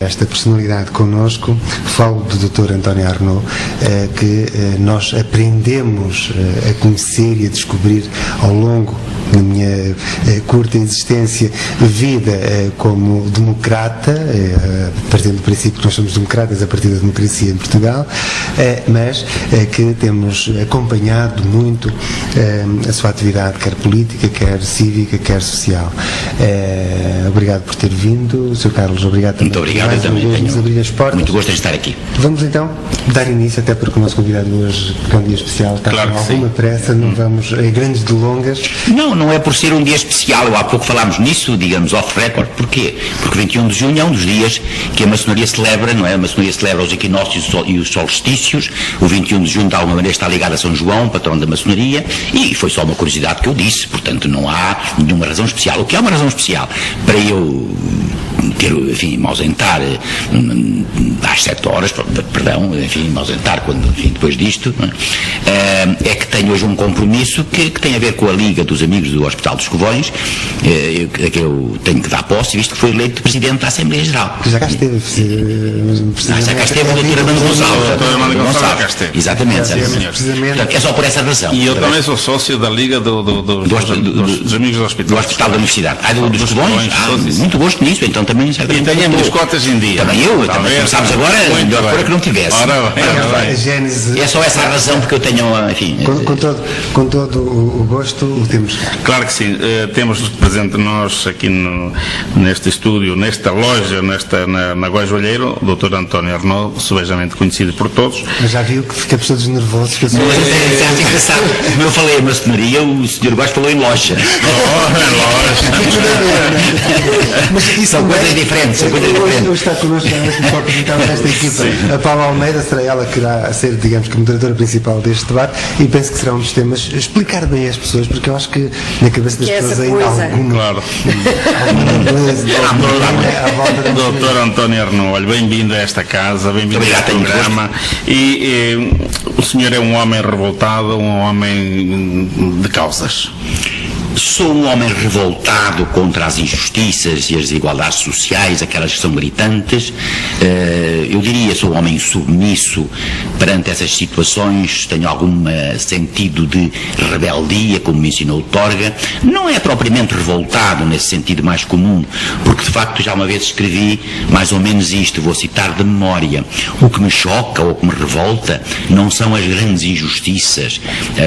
Esta personalidade connosco, falo do Dr. António Arnaud, que nós aprendemos a conhecer e a descobrir ao longo da minha curta existência, vida como democrata, partindo do princípio que nós somos democratas a partir da democracia em Portugal, mas que temos acompanhado muito a sua atividade, quer política, quer cívica, quer social. Obrigado por ter vindo, Sr. Carlos, obrigado também. Muito obrigado, eu também tenho muito gosto em estar aqui. Vamos então dar início, até porque o nosso convidado hoje, que é um dia especial, está claro com alguma pressa, não vamos em grandes delongas. Não é por ser um dia especial, eu há pouco falámos nisso, digamos, off record. Porquê? Porque 21 de junho é um dos dias que a maçonaria celebra, não é? A maçonaria celebra os equinócios e os solstícios. O 21 de junho, de alguma maneira, está ligado a São João, patrão da maçonaria, e foi só uma curiosidade que eu disse, portanto não há nenhuma razão especial. O que é uma razão especial? Para eu ter, enfim, me ausentar às 7 horas, perdão, enfim, me ausentar quando, enfim, depois disto, é que tenho hoje um compromisso que tem a ver com a Liga dos Amigos do Hospital dos Covões, que eu tenho que dar posse, visto que foi eleito Presidente da Assembleia Geral. Já cá esteve. Já cá esteve o Dr. Armando Gonçalves. Exatamente. Portanto, é só por essa razão. E eu também sou sócio da Liga dos Amigos do Hospital. Do Hospital da Universidade. Dos Covões? Muito gosto nisso, então também. E tenho as minhas cotas em dia. Também eu, como sabes agora, melhor fora que não tivesse. É só essa a razão porque eu tenho, enfim. Com todo o gosto, o temos. Claro que sim. Temos presente nós aqui neste estúdio, nesta loja, na Guajoalheiro, o Dr. António Arnaud, subejamente conhecido por todos. Mas já viu que ficamos todos nervosos. É engraçado. Como eu falei em maçonaria, o Sr. Góes falou em loja. Mas são coisas diferentes. Hoje está connosco para apresentar esta equipa. A Paula Almeida será ela que irá ser, digamos, que moderadora principal deste debate, e penso que será um dos temas explicar bem às pessoas, porque eu acho que na cabeça das pessoas ainda há alguma coisa à volta da Dr. António Arnaud, olha, bem-vindo a esta casa, bem-vindo a este programa. E o senhor é um homem revoltado, um homem de causas. Sou um homem revoltado contra as injustiças e as desigualdades sociais, aquelas que são gritantes. Eu diria, sou um homem submisso perante essas situações, tenho algum sentido de rebeldia, como me ensinou o Torga. Não é propriamente revoltado nesse sentido mais comum, porque de facto já uma vez escrevi mais ou menos isto, vou citar de memória. O que me choca ou que me revolta não são as grandes injustiças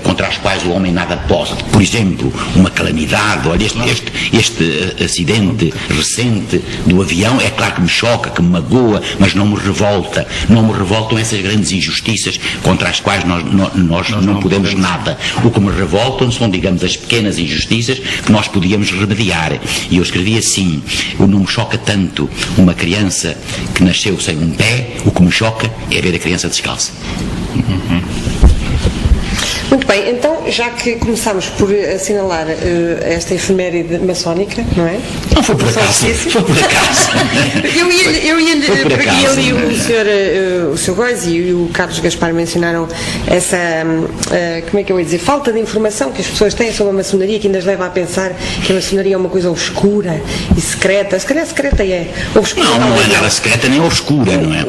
contra as quais o homem nada pode. Por exemplo, uma calamidade, olha, este acidente recente do avião, é claro que me choca, que me magoa, mas não me revolta. Não me revoltam essas grandes injustiças contra as quais nós não podemos nada. O que me revoltam são, digamos, as pequenas injustiças que nós podíamos remediar. E eu escrevi assim: não me choca tanto uma criança que nasceu sem um pé, o que me choca é ver a criança descalça. Muito bem, então, já que começámos por assinalar esta efeméride maçónica, não é? Não foi por acaso. Foi por acaso. O Sr. Góes e o Carlos Gaspar mencionaram essa, como é que eu ia dizer, falta de informação que as pessoas têm sobre a maçonaria, que ainda as leva a pensar que a maçonaria é uma coisa obscura e secreta. Se calhar secreta é. Obscura, não é nada secreta nem obscura, não é?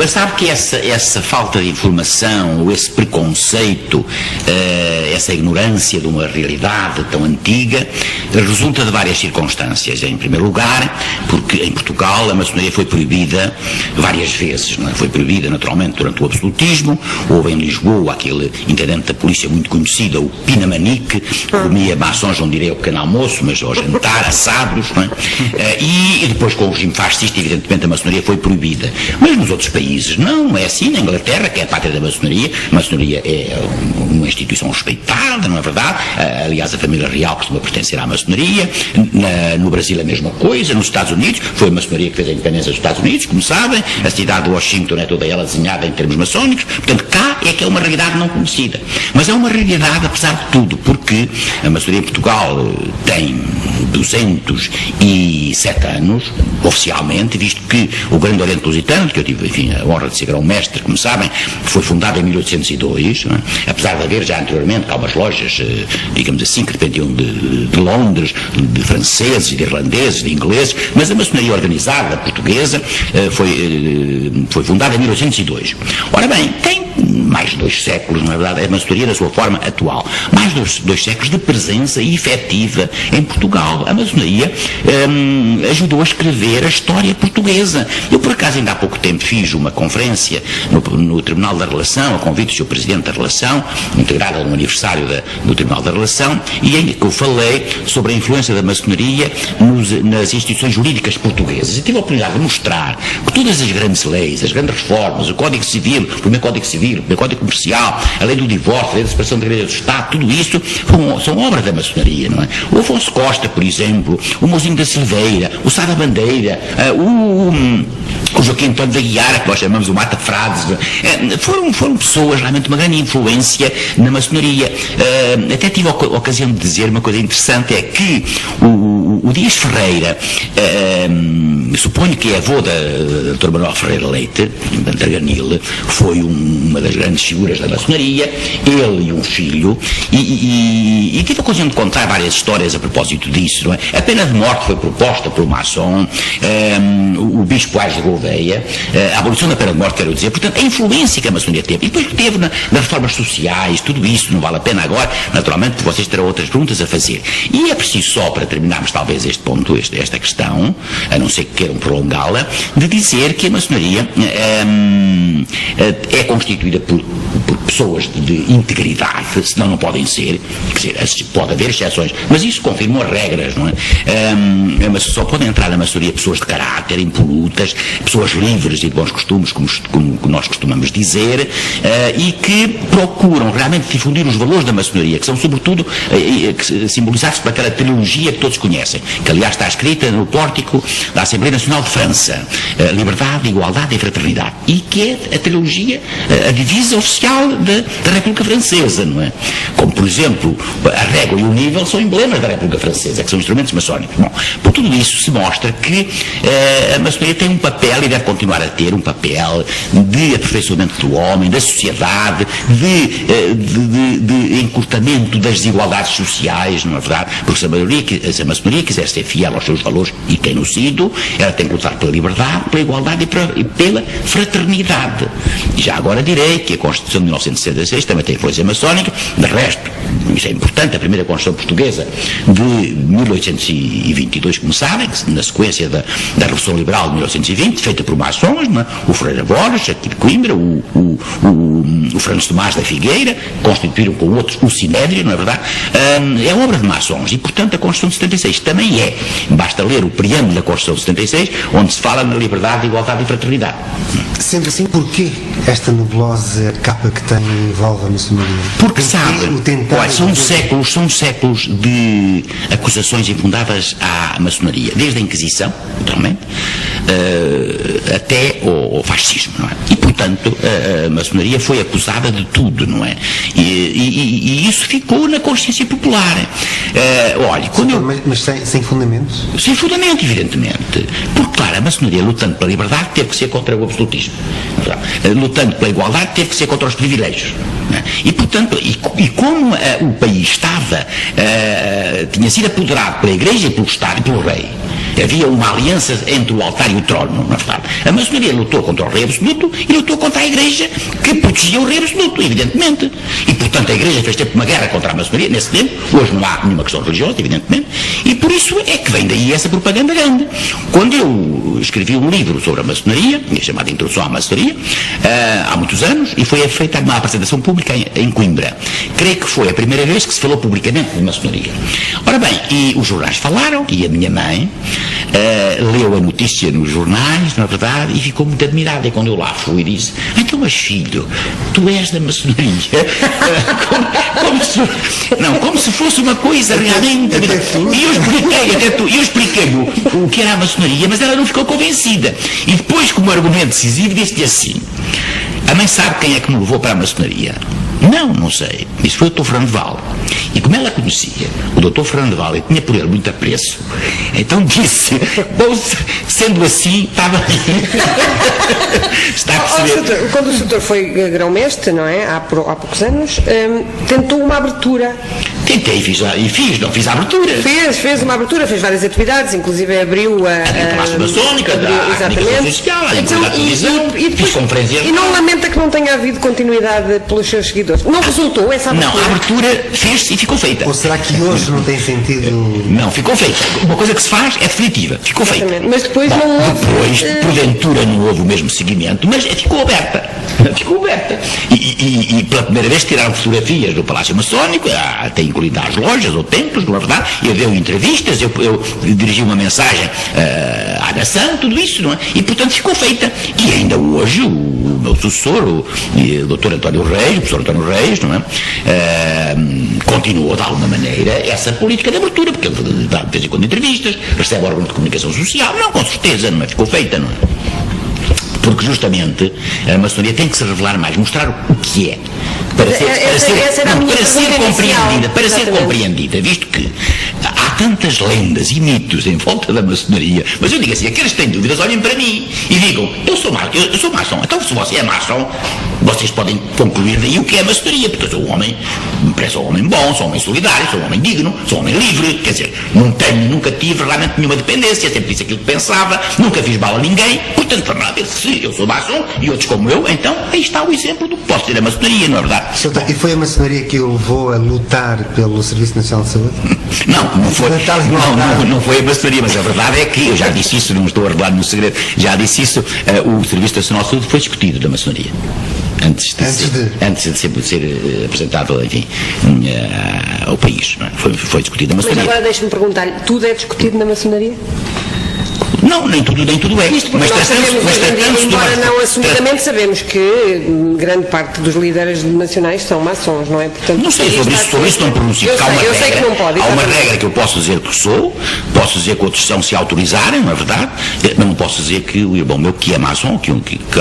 Sabe que essa falta de informação, ou esse preconceito, essa ignorância de uma realidade tão antiga, resulta de várias circunstâncias. Em primeiro lugar, porque em Portugal a maçonaria foi proibida várias vezes, não é? Foi proibida naturalmente durante o absolutismo. Houve em Lisboa aquele intendente da polícia muito conhecido, o Pinamanique, que comia maçons, não direi ao pequeno almoço, mas ao jantar, assados, não é? E depois, com o regime fascista, evidentemente a maçonaria foi proibida. Mas nos outros países não é assim. Na Inglaterra, que é a pátria da maçonaria, a maçonaria é uma instituição respeitada, não é verdade? Aliás, a família real costuma pertencer à maçonaria. No Brasil a mesma coisa. Nos Estados Unidos, foi a maçonaria que fez a independência dos Estados Unidos, como sabem. A cidade de Washington é toda ela desenhada em termos maçónicos. Portanto, cá é que é uma realidade não conhecida. Mas é uma realidade apesar de tudo, porque a maçonaria em Portugal tem 207 anos, oficialmente, visto que o Grande Oriente Lusitano, que eu tive, enfim, a honra de ser grão-mestre, como sabem, foi fundado em 1802, não é? Apesar a ver já anteriormente que há umas lojas, digamos assim, que dependiam de Londres, de franceses, de irlandeses, de ingleses, mas a maçonaria organizada portuguesa foi fundada em 1802. Ora bem, tem mais de 2 séculos, na verdade, a maçonaria na sua forma atual, mais de 2 séculos de presença efetiva em Portugal. A maçonaria ajudou a escrever a história portuguesa. Eu, por acaso, ainda há pouco tempo fiz uma conferência no Tribunal da Relação, a convite do Sr. Presidente da Relação, integrada no aniversário do Tribunal da Relação, e em que eu falei sobre a influência da maçonaria nas instituições jurídicas portuguesas. E tive a oportunidade de mostrar que todas as grandes leis, as grandes reformas, o Código Civil, o primeiro Código Civil, o primeiro Código Comercial, a lei do divórcio, a lei da separação da Igreja do Estado, tudo isso são obras da maçonaria, não é? O Afonso Costa, por exemplo, o Mozinho da Silveira, o Sá da Bandeira, o Joaquim António da Guiara, que nós chamamos o Mata Frades, foram pessoas realmente de uma grande influência na maçonaria. Até tive a ocasião de dizer uma coisa interessante, é que o Dias Ferreira, suponho que é avô da Dr. Manuel Ferreira Leite, de Antarganil, foi uma das grandes figuras da maçonaria, ele e um filho, e tive a ocasião de contar várias histórias a propósito disso, não é? A pena de morte foi proposta pelo maçom, o bispo Aires de Gouveia, a abolição da pena de morte, quero dizer, portanto, a influência que a maçonaria teve, e depois que teve nas reformas sociais, tudo isso, não vale a pena agora, naturalmente, porque vocês terão outras perguntas a fazer. E é preciso só, para terminarmos talvez este ponto, esta questão, a não ser que queiram prolongá-la, de dizer que a maçonaria é constituída por pessoas de integridade, senão não podem ser, quer dizer, pode haver exceções, mas isso confirma as regras, não é? Mas só podem entrar na maçonaria pessoas de caráter, impolutas, pessoas livres e de bons costumes, como nós costumamos dizer, e que procuram realmente difundir os valores da maçonaria, que são sobretudo simbolizados por aquela trilogia que todos conhecem, que aliás está escrita no pórtico da Assembleia Nacional de França, liberdade, igualdade e fraternidade, e que é a trilogia, a divisa oficial da República Francesa, não é? Como, por exemplo, a régua e o nível são emblemas da República Francesa, que são instrumentos maçónicos. Bom, por tudo isso se mostra que a maçonaria tem um papel, e deve continuar a ter um papel, de aperfeiçoamento do homem, da sociedade, de encurtamento das desigualdades sociais, não é verdade? Porque se a maçonaria quiser ser fiel aos seus valores, e tem no sido, ela tem que lutar pela liberdade, pela igualdade e pela fraternidade. E já agora direi que a Constituição de 1966 também tem influência maçónica. De resto, isso é importante, a primeira Constituição portuguesa de 1822, como sabem, na sequência da Revolução Liberal de 1820, feita por maçons, não é? O Ferreira Borges, aqui de Coimbra, o Francisco Tomás da Figueira, constituíram com outros o Sinédrio, não é verdade? É obra de maçons, e portanto a Constituição de 76 também é. Basta ler o preâmbulo da Constituição de 76, onde se fala na liberdade, igualdade e fraternidade. Sendo assim, porquê esta nebulosa capa que tem envolve a maçonaria? Porque sabe, são séculos de acusações infundadas à maçonaria, desde a Inquisição, naturalmente, até ao fascismo, não é? E portanto a maçonaria foi acusada de tudo, não é? E isso ficou na consciência popular. Olha, mas sem fundamento? Sem fundamento, evidentemente. Porque, claro, a maçonaria, lutando pela liberdade, teve que ser contra o absolutismo. Lutando pela igualdade, teve que ser contra os privilégios. E, portanto, como o país tinha sido apoderado pela Igreja e pelo Estado e pelo Rei, havia uma aliança entre o altar e o trono, na verdade. A maçonaria lutou contra o Rei Absoluto e lutou contra a Igreja, que protegia o Rei Absoluto, evidentemente. E, portanto, a Igreja fez sempre uma guerra contra a maçonaria, nesse tempo. Hoje não há nenhuma questão religiosa, evidentemente. E por isso é que vem daí essa propaganda grande. Quando eu escrevi um livro sobre a maçonaria, chamado Introdução à Maçonaria, há muitos anos, e foi feita uma apresentação pública em Coimbra. Creio que foi a primeira vez que se falou publicamente de maçonaria. Ora bem, e os jornais falaram, e a minha mãe leu a notícia nos jornais, na verdade, e ficou muito admirada. E quando eu lá fui, disse: então, mas filho, tu és da maçonaria? como se fosse uma coisa realmente. E eu expliquei-lhe o que era a maçonaria, mas ela não ficou convencida. E depois, como argumento decisivo, disse-lhe assim: a mãe sabe quem é que me levou para a maçonaria? Não sei. Isso foi o Dr. Fernando Val. E como ela conhecia o Dr. Fernando Val e tinha por ele muito apreço, então disse, bom, sendo assim, estava... Está a perceber? Quando o Sr. foi grão-mestre, não é? Há poucos anos, tentou uma abertura. Tentei, não fiz a abertura. Fez uma abertura, fez várias atividades, inclusive abriu a Palácio Maçónica, a comunicação social, a televisão, fiz conferências. E não lamenta que não tenha havido continuidade pelos seus seguidores? Não resultou essa abertura? Não, a abertura fez-se e ficou feita. Ou será que hoje não tem sentido? Não, ficou feita. Uma coisa que se faz é definitiva. Ficou feita. Mas depois não houve... Depois, porventura, não houve o mesmo seguimento, mas ficou aberta. Ficou aberta. E pela primeira vez tiraram fotografias do Palácio Maçónico, tem incluído as lojas ou templos, não é verdade? Eu dei entrevistas, eu dirigi uma mensagem à nação, tudo isso, não é? E, portanto, ficou feita. E ainda hoje, o meu sucessor, o Dr. António Reis, o professor António Reis, não é? Continuou, de alguma maneira, essa política de abertura, porque ele dá de vez em quando entrevistas, recebe órgãos de comunicação social. Não, com certeza, não é? Ficou feita, não é? Porque justamente a maçonaria tem que se revelar mais, mostrar o que é, para ser compreendida, visto que há tantas lendas e mitos em volta da maçonaria. Mas eu digo assim, aqueles que têm dúvidas olhem para mim e digam, eu sou maçom. Então, se você é maçom, vocês podem concluir daí o que é a maçonaria, porque eu sou um homem, sou um homem bom, sou um homem solidário, sou um homem digno, sou um homem livre, quer dizer, nunca tive realmente nenhuma dependência, sempre disse aquilo que pensava, nunca fiz mal a ninguém. Portanto, vamos lá ver se eu sou maçom e outros como eu, então aí está o exemplo do que pode ser a maçonaria, não é verdade? E foi a maçonaria que o levou a lutar pelo Serviço Nacional de Saúde? Não foi a maçonaria, mas a verdade é que, eu já disse isso, não estou a revelar nenhum segredo, já disse isso, o Serviço Nacional de Saúde foi discutido da maçonaria. Antes de ser apresentado, enfim, ao país. Não é? Foi discutido na maçonaria. Mas agora deixe-me perguntar-lhe, tudo é discutido na maçonaria? Não, nem tudo é. Mas nós sabemos, embora não assumidamente, sabemos que grande parte dos líderes nacionais são maçons, não é? Portanto, não sei, sobre isso não pronuncio. Eu sei que não pode. Há uma regra que eu posso dizer que sou, posso dizer que outros são se autorizarem, não é verdade? Mas não posso dizer que o irmão meu que é maçom, que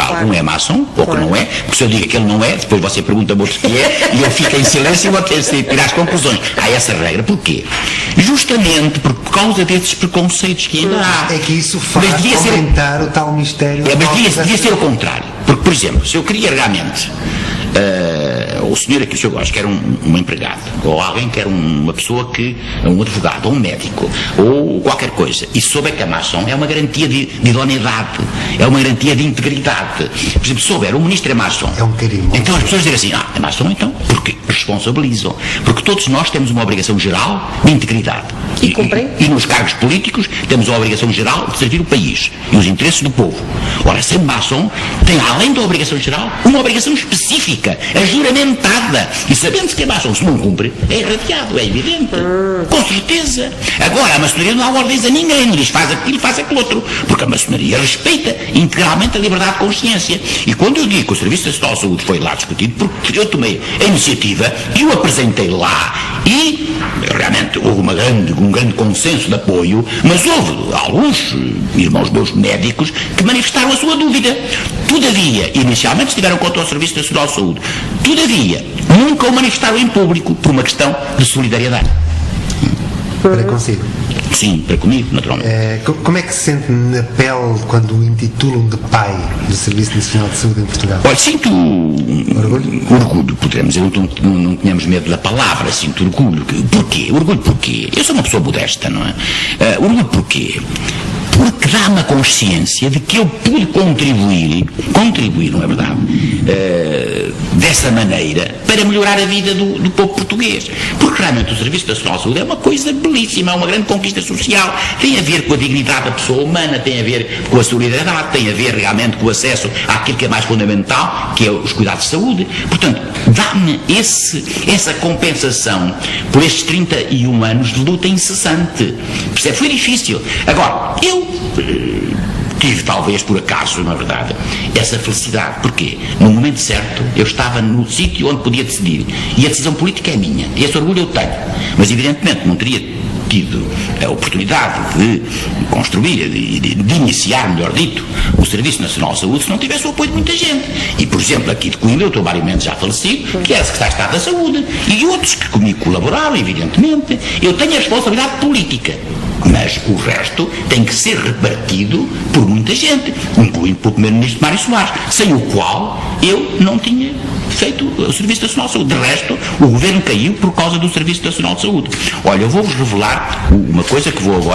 algum é maçom, ou que não é, porque se eu digo que ele não é, depois você pergunta-me outro que é, e eu fico em silêncio e vou ter de tirar as conclusões. Há essa regra. Porquê? Justamente por causa desses preconceitos que ainda há. É que isso faz aumentar o tal mistério. Mas devia ser o contrário. Porque, por exemplo, se eu queria realmente o senhor a que o senhor gosta, que era um empregado, ou alguém que era uma pessoa um advogado, ou um médico, ou qualquer coisa, e souber que a maçom é uma garantia de idoneidade, é uma garantia de integridade. Por exemplo, se souber, o ministro é maçom. É um carimbo. Então as pessoas dizem assim, é maçom então, porque responsabilizam. Porque todos nós temos uma obrigação geral de integridade. E nos cargos políticos temos a obrigação geral de servir o país e os interesses do povo. Ora, sendo maçom, tem além da obrigação geral, uma obrigação específica, a juramentada. E sabendo-se que é maçom, se não cumpre, é irradiado, é evidente. Com certeza. Agora, a maçonaria não dá ordens a ninguém, não diz faz aquilo, faz aquilo outro. Porque a maçonaria respeita integralmente a liberdade de consciência. E quando eu digo que o Serviço Nacional de Saúde foi lá discutido, porque eu tomei a iniciativa e o apresentei lá, e realmente houve um grande consenso de apoio, mas houve alguns irmãos meus médicos que manifestaram a sua dúvida. Todavia, inicialmente estiveram contra o Serviço Nacional de Saúde. Todavia, nunca o manifestaram em público por uma questão de solidariedade. Para consigo? Sim, para comigo, naturalmente. Como é que se sente na pele quando o intitulam de pai do Serviço Nacional de Saúde em Portugal? Olha, sinto orgulho, poderemos dizer, não tínhamos medo da palavra, sinto orgulho. Porquê? Orgulho porquê? Eu sou uma pessoa modesta, não é? Orgulho porquê? Porque dá-me a consciência de que eu pude contribuir, não é verdade, dessa maneira, para melhorar a vida do povo português. Porque realmente o Serviço Nacional de Saúde é uma coisa belíssima, é uma grande conquista social, tem a ver com a dignidade da pessoa humana, tem a ver com a solidariedade, tem a ver realmente com o acesso àquilo que é mais fundamental, que é os cuidados de saúde. Portanto, dá-me essa compensação por estes 31 anos de luta incessante. Percebe? Foi difícil. Agora, eu tive, talvez por acaso, na verdade, essa felicidade. Porquê? No momento certo, eu estava no sítio onde podia decidir. E a decisão política é minha. E esse orgulho eu tenho. Mas, evidentemente, não teria tido a oportunidade de construir, de iniciar, melhor dito, o Serviço Nacional de Saúde se não tivesse o apoio de muita gente. E, por exemplo, aqui de Coimbra, o Dr. Mário Mendes já falecido, que era Secretário de Estado da Saúde, e outros que comigo colaboraram, evidentemente. Eu tenho a responsabilidade política, mas o resto tem que ser repartido por muita gente, incluindo pelo Primeiro-Ministro Mário Soares, sem o qual eu não tinha feito o Serviço Nacional de Saúde. De resto, o governo caiu por causa do Serviço Nacional de Saúde. Olha, eu vou-vos revelar uma coisa que vou agora